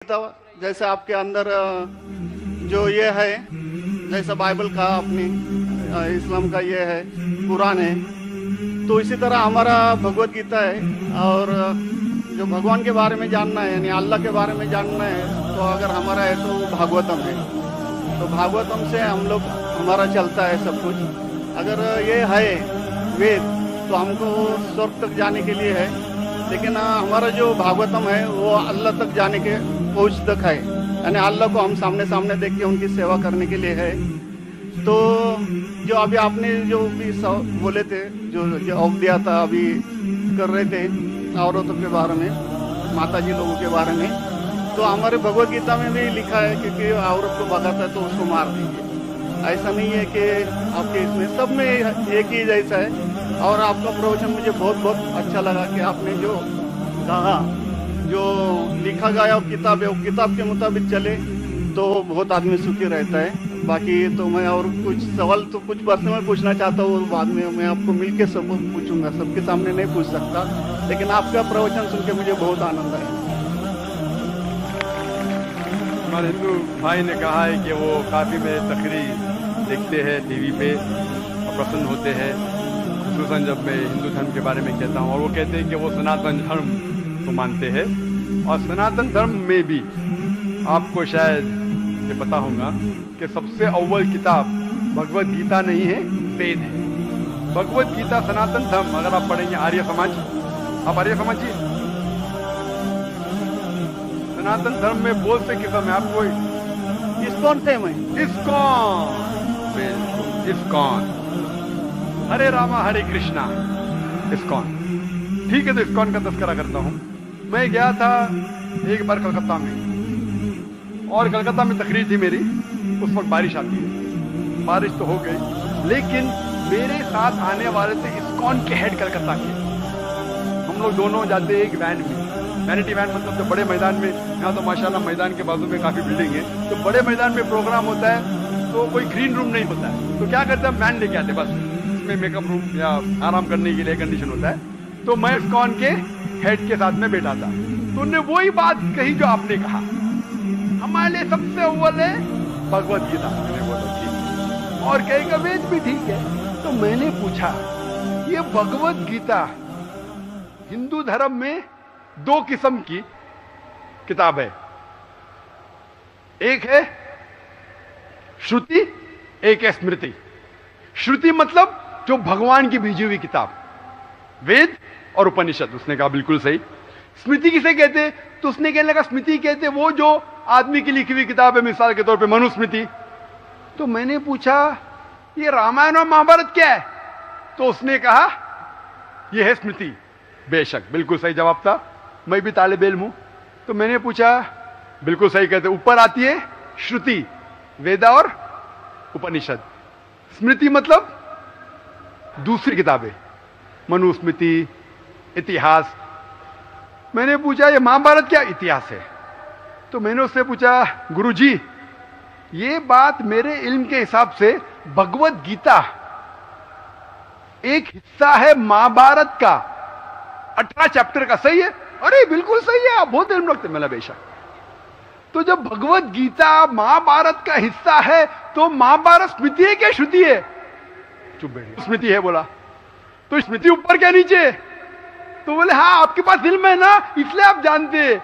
जैसे आपके अंदर जो ये है, जैसे बाइबल का अपनी इस्लाम का ये है, कुरान है, तो इसी तरह हमारा भगवत गीता है। और जो भगवान के बारे में जानना है, यानी अल्लाह के बारे में जानना है, तो अगर हमारा है तो भागवतम है। तो भागवतम से हम लोग हमारा चलता है सब कुछ। अगर ये है वेद, तो हमको स्वर्ग तक जाने के लिए है, लेकिन हमारा जो भागवतम है वो अल्लाह तक जाने के पहुँच तक है, यानी अल्लाह को हम सामने सामने देख के उनकी सेवा करने के लिए है। तो जो अभी आपने जो भी बोले थे, जो जवाब दिया था, अभी कर रहे थे औरतों के बारे में, माता जी लोगों के बारे में, तो हमारे भगवत गीता में भी लिखा है कि औरत को भगाता है तो उसको मार दीजिए। ऐसा नहीं है कि आपके इसमें सब में एक ही जैसा है। और आपका प्रवचन मुझे बहुत बहुत अच्छा लगा कि आपने जो कहा, जो लिखा गया किताब है, वो किताब के मुताबिक चले तो बहुत आदमी सुखी रहता है। बाकी तो मैं और कुछ सवाल तो कुछ पर्सनल पूछना चाहता हूँ, बाद में मैं आपको मिलके सब पूछूंगा, सबके सामने नहीं पूछ सकता, लेकिन आपका प्रवचन सुन के मुझे बहुत आनंद आया। हमारे हिंदू भाई ने कहा है कि वो काफ़ी मेरे तकरीर देखते हैं टीवी पे और प्रसन्न होते हैं, खुसूसन जब मैं हिंदू धर्म के बारे में कहता हूँ। और वो कहते हैं कि वो सनातन धर्म को मानते हैं, और सनातन धर्म में भी आपको शायद ये पता होगा कि सबसे अव्वल किताब भगवत गीता नहीं है, वेद है। भगवत गीता सनातन धर्म, अगर आप पढ़ेंगे आर्य समाज, आप आर्य समाज जी, सनातन धर्म में बहुत से किस्म है। आपको इस्कॉन थे मैं, इस्कॉन, हरे रामा हरे कृष्णा, इस्कॉन, ठीक है। तो इस्कॉन का तस्करा करता हूं। मैं गया था एक बार कलकत्ता में, और कलकत्ता में तकरीर थी मेरी, उस वक्त बारिश आती है, बारिश तो हो गई, लेकिन मेरे साथ आने वाले थे इस्कॉन के हेड कलकत्ता के। हम लोग दोनों जाते एक वैन में, वैनिटी वैन, मतलब जो बड़े मैदान में, यहाँ तो माशाल्लाह मैदान के बाजू में काफी बिल्डिंग है, तो बड़े मैदान में प्रोग्राम होता है तो कोई ग्रीन रूम नहीं होता है, तो क्या करते हैं, वैन लेके आते, बस उसमें मेकअप रूम या आराम करने के लिए कंडीशन होता है। तो मैं इस्कॉन के हेड के साथ में बैठा था, तो उन्होंने वही बात कही जो आपने कहा, हमारे लिए सबसे अव्वल है भगवत गीता। मैंने बोला ठीक, और कहेगा वेद भी ठीक है। तो मैंने पूछा, ये भगवत गीता हिंदू धर्म में दो किस्म की किताब है, एक है श्रुति, एक है स्मृति। श्रुति मतलब जो भगवान की भेजी हुई किताब, वेद और उपनिषद। उसने कहा बिल्कुल सही। स्मृति किसे कहते, तो उसने कहने लगा स्मृति कहते वो जो आदमी की लिखी हुई किताब है, मिसाल के तौर पे मनुस्मृति। तो मैंने पूछा ये रामायण और महाभारत क्या है, तो उसने कहा यह है स्मृति। बेशक बिल्कुल सही जवाब था, मैं भी तालिब इल्म हूं। तो मैंने पूछा, बिल्कुल सही कहते, ऊपर आती है श्रुति, वेदा और उपनिषद। स्मृति मतलब दूसरी किताबें, मनुस्मृति, इतिहास। मैंने पूछा ये महाभारत क्या इतिहास है, तो मैंने उससे पूछा गुरुजी ये बात मेरे इल्म के हिसाब से भगवत गीता एक हिस्सा है महाभारत का, 18 चैप्टर का, सही है? अरे बिल्कुल सही है, आप बहुत इल्म रखते। मैंने बेशक। तो जब भगवत गीता महाभारत का हिस्सा है तो महाभारत स्मृति है क्या श्रुति है? चुप बैठे, स्मृति है बोला। तो स्मृति ऊपर क्या नीचे? तो बोले हाँ आपके पास इल्म है ना, इसलिए आप जानते।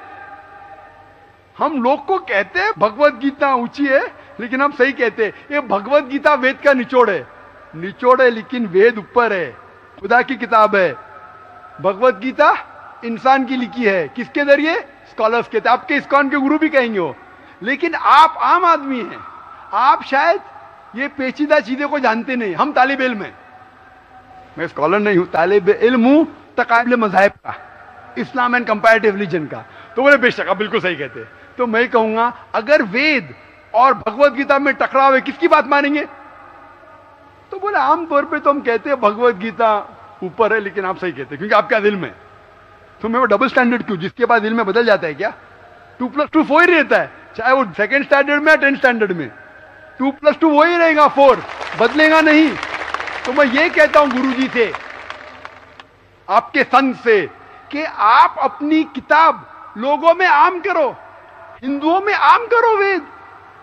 हम लोग को कहते हैं भगवत गीता ऊंची है, लेकिन हम सही कहते हैं ये भगवत गीता वेद का निचोड़ है। निचोड़ है लेकिन वेद ऊपर है, खुदा की किताब है। भगवत गीता इंसान की लिखी है, किसके जरिए? स्कॉलर्स कहते हैं, आपके इस्कॉन के गुरु भी कहेंगे वो। लेकिन आप आम आदमी हैं, आप शायद ये पेचीदा चीजें को जानते नहीं। हम तालिब इल्म हैं, मैं स्कॉलर नहीं हूं, तालिब इल्म हूं तकाबिल मज़ाहिब का, इस्लाम एंड कंपैरेटिव रिलीजन का। तो बोले बेशक आप बिल्कुल सही कहते हैं। तो मैं कहूंगा अगर वेद और भगवत गीता में टकराव है, किसकी बात मानेंगे? तो बोले आमतौर पे तो हम कहते हैं भगवत गीता ऊपर है, लेकिन आप सही कहते हैं क्योंकि आपका दिल में। तो मैं वो डबल स्टैंडर्ड क्यों? जिसके बाद दिल में बदल जाता है क्या? 2 + 2 4 ही रहता है, चाहे वो सेकेंड स्टैंडर्ड में या 10th स्टैंडर्ड में, 2 + 2 वही रहेगा, 4 बदलेगा नहीं। तो मैं ये कहता हूं गुरुजी से, आपके संत से, कि आप अपनी किताब लोगों में आम करो। हिंदुओं में आम करो वेद,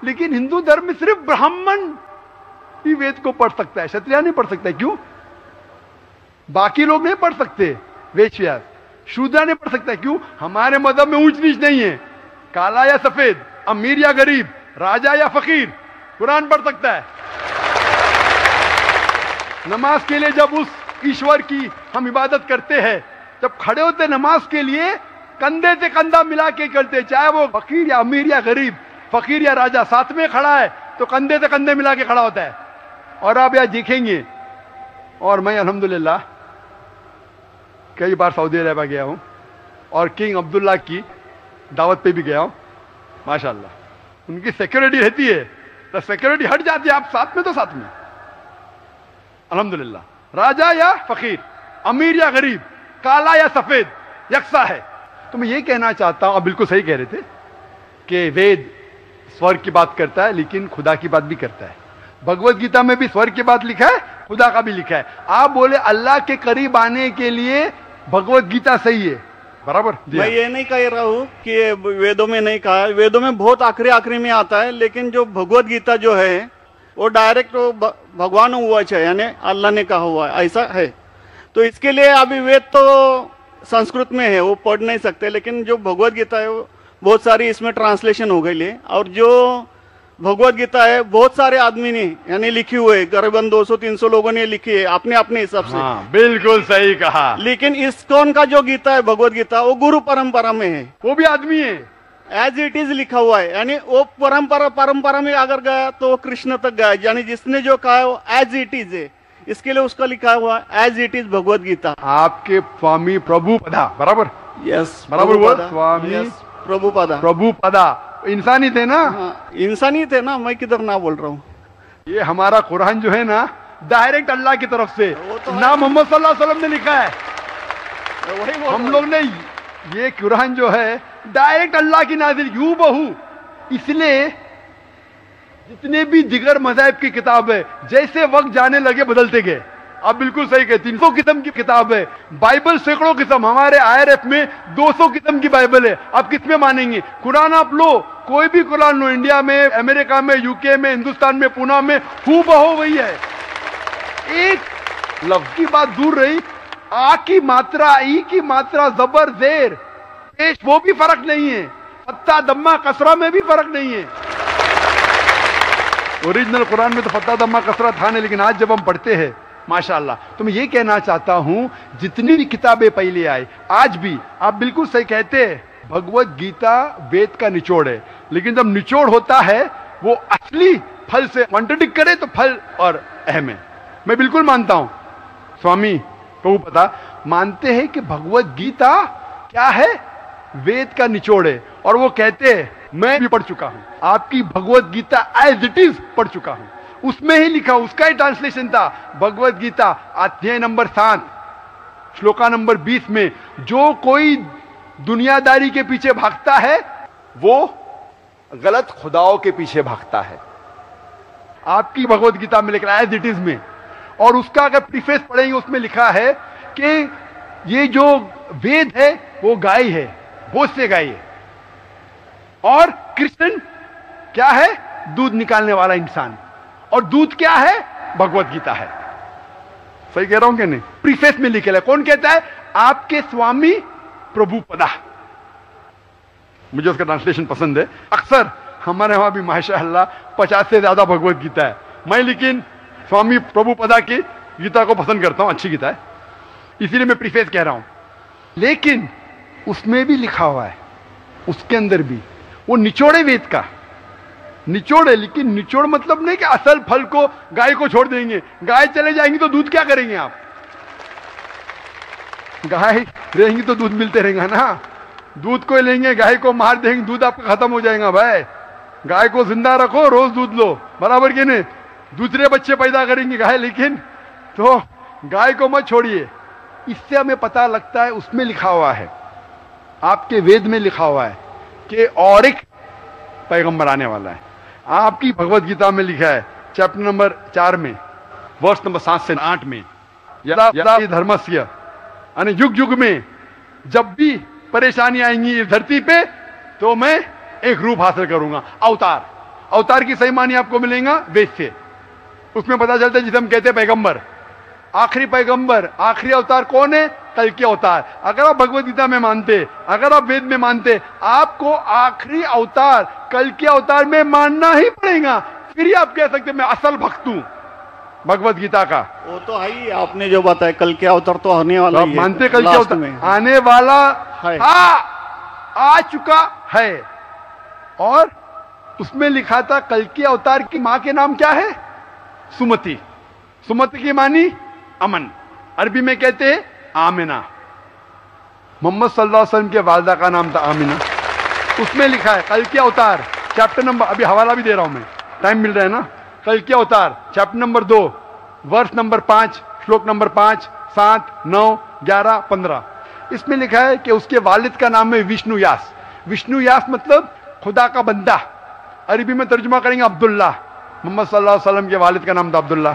लेकिन हिंदू धर्म में सिर्फ ब्राह्मण ही वेद को पढ़ सकता है, क्षत्रिय नहीं पढ़ सकता है। क्यों? बाकी लोग नहीं पढ़ सकते, वैश्य शूद्र नहीं पढ़ सकता। क्यों? हमारे मजहब में ऊंच नीच नहीं है, काला या सफेद, अमीर या गरीब, राजा या फकीर कुरान पढ़ सकता है। नमाज के लिए जब उस ईश्वर की हम इबादत करते हैं, जब खड़े होते नमाज के लिए कंधे से कंधा मिला के करते, चाहे वो फकीर या अमीर या गरीब, फकीर या राजा साथ में खड़ा है तो कंधे से कंधे मिला के खड़ा होता है। और आप यहां देखेंगे, और मैं अल्हम्दुलिल्लाह कई बार सऊदी अरब गया हूं और किंग अब्दुल्ला की दावत पे भी गया हूं, माशाल्लाह उनकी सिक्योरिटी रहती है, तो सिक्योरिटी हट जाती है, आप साथ में तो साथ में अल्हम्दुलिल्लाह। राजा या फकीर, अमीर या गरीब, काला या सफेद, यकसा है। तो मैं ये कहना चाहता हूं, आप बिल्कुल सही कह रहे थे कि वेद स्वर्ग की बात करता है लेकिन खुदा की बात भी करता है। भगवत गीता में भी स्वर्ग की बात लिखा है, खुदा का भी लिखा है। आप बोले अल्लाह के करीब आने के लिए भगवत गीता सही है, बराबर। मैं ये नहीं कह रहा हूँ कि वेदों में नहीं कहा है, वेदों में बहुत आखिरी में आता है, लेकिन जो भगवत गीता जो है वो डायरेक्ट भगवान हुआ है, यानी अल्लाह ने कहा हुआ है, ऐसा है। तो इसके लिए अभी वेद तो संस्कृत में है, वो पढ़ नहीं सकते, लेकिन जो भगवत गीता है वो बहुत सारी इसमें ट्रांसलेशन हो गई है। और जो भगवत गीता है बहुत सारे आदमी ने यानी लिखी हुई है, करीबन 200-300 लोगों ने लिखी है अपने अपने हिसाब से। हाँ, बिल्कुल सही कहा। लेकिन इस्कॉन का जो गीता है भगवत गीता, वो गुरु परंपरा में है, वो भी आदमी है, एज इट इज लिखा हुआ है। यानी वो परंपरा में अगर गया तो वो कृष्ण तक गया, यानी जिसने जो कहा है वो एज इट इज है, इसके लिए उसका लिखा हुआ as it is Bhagavad Gita. आपके स्वामी प्रभुपदा, बराबर, यस बराबर हुआ, स्वामी प्रभुपदा इंसानी थे ना। हाँ, इंसानी थे ना, मैं किधर ना बोल रहा हूँ। ये हमारा कुरान जो है ना डायरेक्ट अल्लाह की तरफ से, तो ना मोहम्मद सल्लल्लाहु अलैहि वसल्लम ने लिखा है, वही हम लोग ने ये कुरान जो है डायरेक्ट अल्लाह की नाज़िल हूबहू। इसलिए जितने भी दिगर मज़ाहिब की किताब है, जैसे वक्त जाने लगे बदलते गए। आप बिल्कुल सही कहते, 300 किस्म की किताब है, बाइबल सैकड़ों किस्म, हमारे IRF में 200 किस्म की बाइबल है। आप किस में मानेंगे? कुरान आप लो, कोई भी कुरान लो, इंडिया में, अमेरिका में, यूके में, हिंदुस्तान में, पूना में, हूबहू वही है। एक लफ्ज की बात दूर रही, आ की मात्रा, ई की मात्रा, जबर जेर पेश, वो भी फर्क नहीं है, फत्ता दम्मा कसरा में भी फर्क नहीं है। ओरिजिनल कुरान में तो फत्ता दम्मा कसरा था नहीं, लेकिन आज जब हम पढ़ते हैं माशाअल्लाह। तो मैं ये कहना चाहता हूं, जितनी भी किताबें पहले आई, आज भी आप बिल्कुल सही कहते हैं, भगवत गीता वेद का निचोड़ है। लेकिन जब निचोड़ होता है वो असली फल से कॉन्ट्रडिक्ट करे तो फल और अहम है। मैं बिल्कुल मानता हूं, स्वामी प्रभुपदा मानते हैं कि भगवत गीता क्या है, वेद का निचोड़ है। और वो कहते हैं, मैं भी पढ़ चुका हूं, आपकी Bhagavad Gita as it is पढ़ चुका हूं, उसमें ही लिखा, उसका ही ट्रांसलेशन था। भगवत गीता अध्याय नंबर 7 श्लोका नंबर 20 में, जो कोई दुनियादारी के पीछे भागता है वो गलत खुदाओं के पीछे भागता है। आपकी भगवत गीता में लिखा है एज इट इज में, और उसका अगर प्रीफेस पढ़ेंगे उसमें लिखा है कि ये जो वेद है वो गाय है, बहुत से गाय है, और कृष्ण क्या है, दूध निकालने वाला इंसान, और दूध क्या है, भगवत गीता है। सही कह रहा हूं कि नहीं? प्रीफेस में लिखे है। कौन कहता है? आपके स्वामी प्रभुपदा। मुझे उसका ट्रांसलेशन पसंद है। अक्सर हमारे वहां भी माशाअल्लाह 50 से ज्यादा भगवत गीता है, मैं लेकिन स्वामी प्रभुपदा की गीता को पसंद करता हूं, अच्छी गीता है, इसीलिए मैं प्रीफेस कह रहा हूं। लेकिन उसमें भी लिखा हुआ है, उसके अंदर भी वो निचोड़े वेद का निचोड़ है। लेकिन निचोड़ मतलब नहीं कि असल फल को गाय को छोड़ देंगे, गाय चले जाएंगी तो दूध क्या करेंगे आप? गाय रहेंगी तो दूध मिलते रहेगा ना, दूध को लेंगे गाय को मार देंगे, दूध आपका खत्म हो जाएगा। भाई गाय को जिंदा रखो, रोज दूध लो, बराबर के नहीं? दूसरे बच्चे पैदा करेंगे गाय, लेकिन तो गाय को मत छोड़िए। इससे हमें पता लगता है, उसमें लिखा हुआ है, आपके वेद में लिखा हुआ है कि और एक पैगंबर आने वाला है। आपकी भगवत गीता में लिखा है चैप्टर नंबर 4 में वर्ष नंबर 7 से 8 में, यदा धर्मस्य, यानी युग युग में जब भी परेशानी आएंगी इस धरती पे तो मैं एक रूप हासिल करूंगा। अवतार, अवतार की सही मानी आपको मिलेगा वेद से। उसमें पता चलता है जिसे हम कहते हैं पैगंबर, आखिरी पैगंबर, आखिरी अवतार कौन है? कल के अवतार। अगर आप भगवत गीता में मानते, अगर आप वेद में मानते, आपको आखिरी अवतार कल के अवतार में मानना ही पड़ेगा, फिर ही आप कह सकते मैं असल भक्त हूं भगवत गीता का। वो तो है ही, आपने जो बताया कल के अवतार तो आने वाला तो ही है, मानते कल के लास्ट अवतार में आने वाला है। आ चुका है। और उसमें लिखा था कल के अवतार की मां के नाम क्या है? सुमति। सुमति की मानी अमन, अरबी में कहते हैं आमिना। मोहम्मद सल्लल्लाहु अलैहि वसल्लम के वालदा का नाम था आमिना। उसमें लिखा है कल के अवतार, चैप्टर नंबर, अभी हवाला भी दे रहा हूं मैं, टाइम मिल रहा है ना। कल के अवतार चैप्टर नंबर 2 वर्ष नंबर 5 श्लोक नंबर 5, 7, 9, 11, 15। इसमें लिखा है कि उसके वालिद का नाम है विष्णु यास। विष्णु यास मतलब खुदा का बंदा, अरबी में तर्जुमा करेंगे अब्दुल्ला। मोहम्मद सल्लल्लाहु अलैहि वसल्लम के वालिद का नाम था अब्दुल्ला।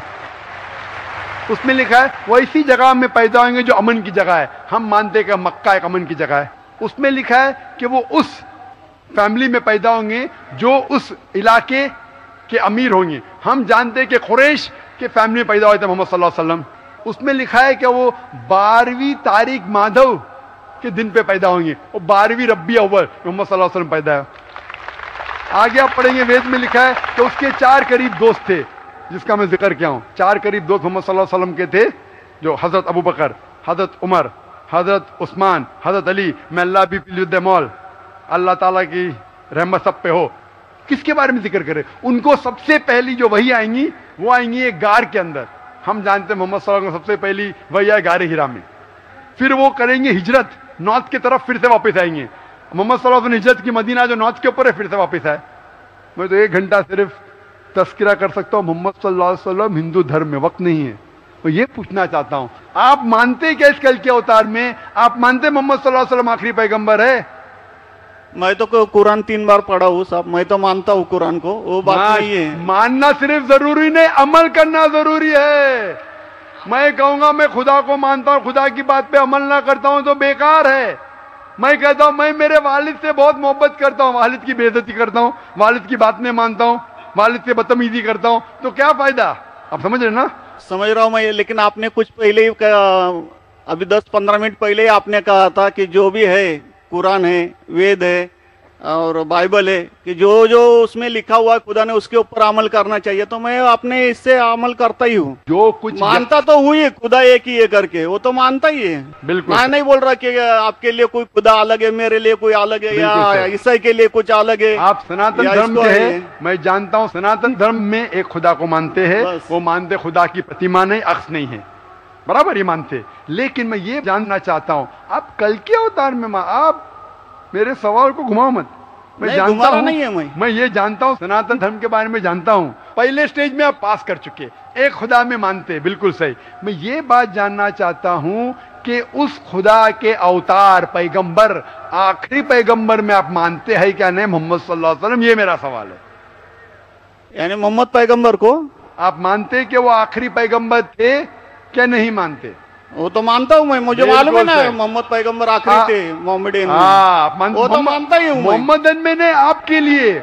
उसमें लिखा है वो इसी जगह में पैदा होंगे जो अमन की जगह है। हम मानते हैं कि मक्का एक अमन की जगह है। उसमें लिखा है कि वो उस फैमिली में पैदा होंगे जो उस इलाके के अमीर होंगे। हम जानते हैं कि कुरैश के फैमिली में पैदा हुए थे मोहम्मद सल्लल्लाहु अलैहि वसल्लम। उसमें लिखा है कि वो 12वीं तारीख माधव के दिन पे पैदा होंगे, वो 12वीं रब्बी अव्वल मोहम्मद सल्लल्लाहु अलैहि वसल्लम पैदा है। आगे आप पढ़ेंगे वेद में लिखा है कि उसके 4 करीब दोस्त थे, जिसका मैं जिक्र किया हूं। 4 करीब दोस्त मोहम्मद सल्लल्लाहु अलैहि वसल्लम के थे, जो हजरत अबू बकर, हजरत उमर, हजरत उस्मान, हजरत अली। मैं अल्लाह भी मौल, अल्लाह ताला की रहमत सब पे हो। किसके बारे में जिक्र करें? उनको सबसे पहली जो वही आएंगी वो आएंगी एक गार के अंदर। हम जानते हैं मोहम्मद सल्लल्लाहु अलैहि वसल्लम सबसे पहली वही आए गारे हिरा में। फिर वो करेंगे हिजरत, नॉर्थ की तरफ फिर से वापस आएंगे। मोहम्मद सल्लल्लाहु अलैहि वसल्लम हिजरत की मदीना जो नॉर्थ के ऊपर है, फिर से वापस आए। मैं तो 1 घंटा सिर्फ तस्करा कर सकता हूं मोहम्मद सल्लल्लाहु अलैहि वसल्लम हिंदू धर्म में, वक्त नहीं है। तो ये पूछना चाहता हूं, आप मानते क्या इस कल के अवतार में? आप मानते मोहम्मद सल्लल्लाहु अलैहि वसल्लम आखिरी पैगंबर है? मैं तो कुरान 3 बार पढ़ा हूँ साहब, मैं तो मानता हूँ कुरान को, वो बात नहीं है। मानना सिर्फ जरूरी नहीं, अमल करना जरूरी है। मैं कहूंगा मैं खुदा को मानता हूं, खुदा की बात पे अमल ना करता हूं तो बेकार है। मैं कहता हूं मैं मेरे वालिद से बहुत मोहब्बत करता हूं, वालिद की बेइज्जती करता हूं, वालिद की बात नहीं मानता हूं, वालिद से बदतमीजी करता हूं, तो क्या फायदा? आप समझ रहे ना? समझ रहा हूं मैं, लेकिन आपने कुछ पहले ही अभी 10-15 मिनट पहले ही आपने कहा था कि जो भी है कुरान है, वेद है और बाइबल है, कि जो जो उसमें लिखा हुआ है खुदा ने उसके ऊपर अमल करना चाहिए। तो मैं अपने इससे अमल करता ही हूँ, जो कुछ मानता तो हुई खुदा एक ही है करके, वो तो मानता ही है। बिल्कुल, मैं नहीं बोल रहा कि आपके लिए कोई खुदा अलग है, मेरे लिए कोई अलग है, या ईसाई के लिए कुछ अलग है। आप सनातन धर्म के हैं, मैं जानता हूँ सनातन धर्म में एक खुदा को मानते हैं। वो मानते खुदा की प्रतिमा नहीं, अक्स नहीं है, बराबर ये मानते। लेकिन मैं ये जानना चाहता हूँ, आप कल के अवतार में आप मेरे सवाल को घुमाओ मत। मैं जानता हूं, नहीं है मैं ये जानता हूं, सनातन धर्म के बारे में जानता हूं। पहले स्टेज में आप पास कर चुके, एक खुदा में मानते, बिल्कुल सही। मैं ये बात जानना चाहता हूं कि उस खुदा के अवतार पैगंबर, आखिरी पैगंबर में आप मानते हैं क्या नहीं मोहम्मद सल्लल्लाहु अलैहि वसल्लम? ये मेरा सवाल है। यानी मोहम्मद पैगंबर को आप मानते कि वो आखिरी पैगंबर थे क्या नहीं मानते? वो तो मानता हूँ मैं, मुझे मालूम है ना मोहम्मद पैगंबर आखिरी थे मोहम्मदन में। वो तो मानता ही हूँ। मोहम्मदन में ने आपके लिए,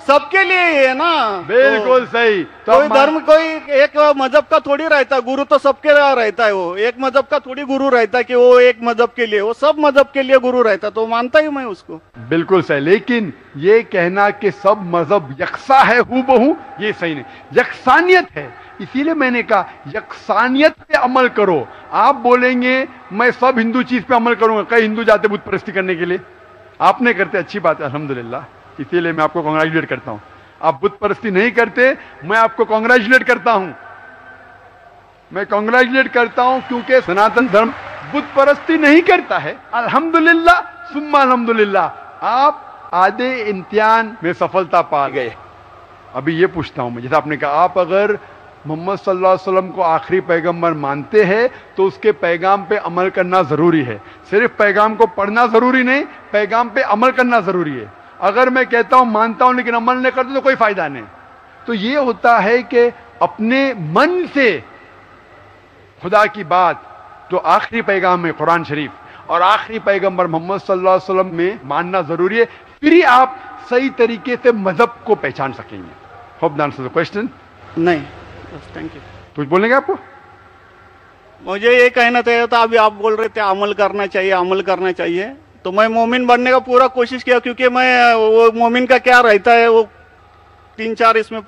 सबके लिए है ना। बिल्कुल सही। तो कोई धर्म, कोई एक मजहब का थोड़ी रहता, गुरु तो सबके रहता है। वो एक मजहब का थोड़ी गुरु रहता है कि वो एक मजहब के लिए, वो सब मजहब के लिए गुरु रहता, तो मानता ही मैं उसको। बिल्कुल सही। लेकिन ये कहना कि सब मजहब यकसा है हूबहू, ये सही नहीं। यकसानियत है, इसीलिए मैंने कहा यकसानियत पे अमल करो। आप बोलेंगे मैं सब हिंदू चीज पे अमल करूंगा, कई हिंदू जाते बुत परस्ती करने के लिए, आप नहीं करते, अच्छी बात है अल्हम्दुलिल्लाह, इसीलिए मैं आपको कांग्रेचुलेट करता हूं। आप बुत परस्ती नहीं करते, मैं आपको कांग्रेचुलेट करता हूं। मैं कांग्रेचुलेट करता हूं क्योंकि सनातन धर्म बुत परस्ती नहीं करता है। अल्हम्दुलिल्लाह सुम्मा अल्हम्दुलिल्लाह, आप आधे इम्तिहान में सफलता पा गए। अभी ये पूछता हूं मैं, जैसे आपने कहा, आप अगर मोहम्मद सल्लल्लाहु अलैहि वसल्लम को आखिरी पैगंबर मानते हैं तो उसके पैगाम पे अमल करना जरूरी है। सिर्फ पैगाम को पढ़ना जरूरी नहीं, पैगाम पे अमल करना जरूरी है। अगर मैं कहता हूं मानता हूं लेकिन अमल नहीं करता तो कोई फायदा नहीं। तो ये होता है कि अपने मन से खुदा की बात जो आखिरी पैगाम है कुरान शरीफ और आखिरी पैगंबर मोहम्मद सल्लल्लाहु अलैहि वसल्लम में मानना जरूरी है। फिर ही आप सही तरीके से मजहब को पहचान सकेंगे। Hope that answers the question. नहीं, बस थैंक यू। कुछ बोलेंगे आपको? मुझे ये कहना चाहिए था, अभी आप बोल रहे थे अमल करना चाहिए, अमल करना चाहिए, तो मैं मोमिन बनने का पूरा कोशिश किया, क्योंकि मैं वो मोमिन का क्या रहता है वो 3-4 इसमें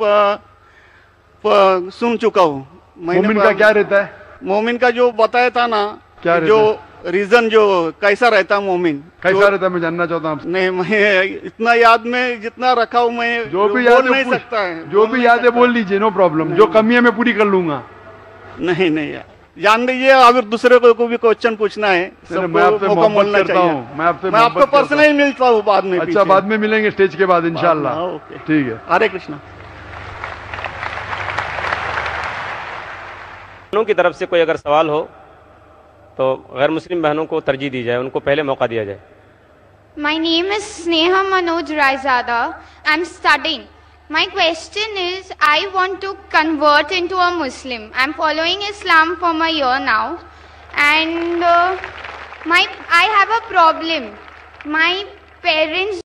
सुन चुका हूँ। मोमिन का क्या रहता है? मोमिन का जो बताया था ना, क्या जो रीजन जो कैसा रहता है मोमिन, कैसा रहता है मैं जानना चाहता हूँ। नहीं, मैं इतना याद में जितना रखा हूँ मैं जो भी याद नहीं सकता है, जो भी याद है बोल लीजिए, नो प्रॉब्लम। जो कमी है मैं पूरी कर लूंगा। नहीं यार, जान लीजिए, अगर दूसरे को भी क्वेश्चन पूछना है, मैं आपसे मोहब्बत करता हूँ, मैं आपको पर्सनली मिलता हूँ बाद में। अच्छा, बाद में मिलेंगे स्टेज के बाद इंशाल्लाह। ठीक है, हरे कृष्णा। बहनों की तरफ से कोई अगर सवाल हो तो गैर मुस्लिम बहनों को तरजीह दी जाए, उनको पहले मौका दिया जाए। My name is Sneha Manoj Raizada. I'm studying. My question is, I want to convert into a Muslim. I'm following Islam for a year now, and I have a problem. My parents